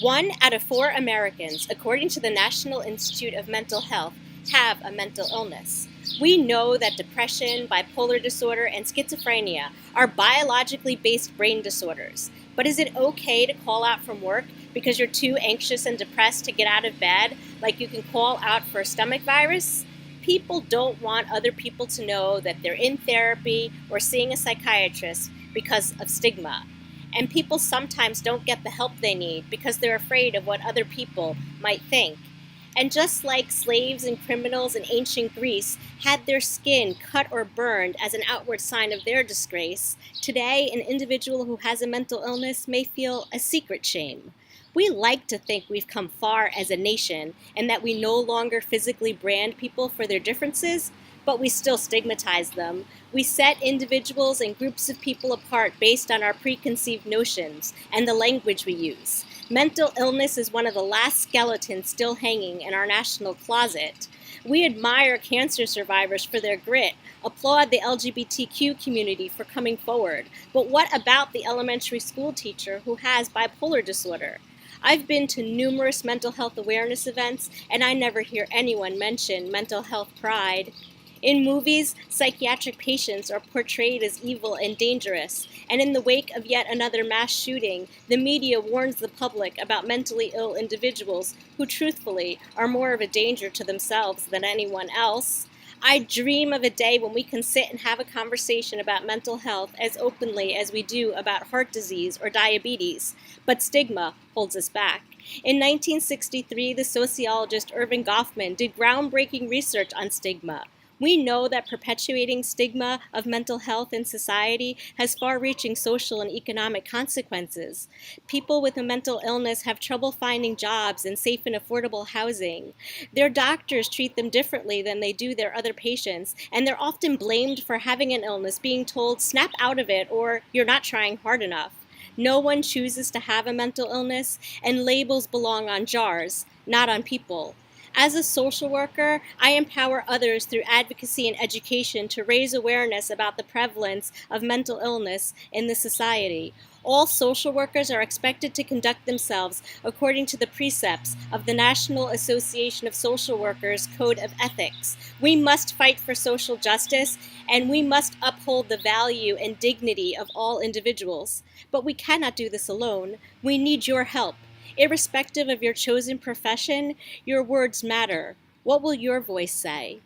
1 out of 4 Americans, according to the National Institute of Mental Health, have a mental illness. We know that depression, bipolar disorder, and schizophrenia are biologically based brain disorders. But is it okay to call out from work because you're too anxious and depressed to get out of bed, like you can call out for a stomach virus? People don't want other people to know that they're in therapy or seeing a psychiatrist because of stigma. And people sometimes don't get the help they need because they're afraid of what other people might think. And just like slaves and criminals in ancient Greece had their skin cut or burned as an outward sign of their disgrace, today an individual who has a mental illness may feel a secret shame. We like to think we've come far as a nation and that we no longer physically brand people for their differences, but we still stigmatize them. We set individuals and groups of people apart based on our preconceived notions and the language we use. Mental illness is one of the last skeletons still hanging in our national closet. We admire cancer survivors for their grit, applaud the LGBTQ community for coming forward. But what about the elementary school teacher who has bipolar disorder? I've been to numerous mental health awareness events, and I never hear anyone mention mental health pride. In movies, psychiatric patients are portrayed as evil and dangerous, and in the wake of yet another mass shooting, the media warns the public about mentally ill individuals who, truthfully, are more of a danger to themselves than anyone else. I dream of a day when we can sit and have a conversation about mental health as openly as we do about heart disease or diabetes, but stigma holds us back. In 1963, the sociologist Irving Goffman did groundbreaking research on stigma. We know that perpetuating stigma of mental health in society has far-reaching social and economic consequences. People with a mental illness have trouble finding jobs and safe and affordable housing. Their doctors treat them differently than they do their other patients, and they're often blamed for having an illness, being told, snap out of it, or you're not trying hard enough. No one chooses to have a mental illness, and labels belong on jars, not on people. As a social worker, I empower others through advocacy and education to raise awareness about the prevalence of mental illness in the society. All social workers are expected to conduct themselves according to the precepts of the National Association of Social Workers Code of Ethics. We must fight for social justice, and we must uphold the value and dignity of all individuals. But we cannot do this alone. We need your help. Irrespective of your chosen profession, your words matter. What will your voice say?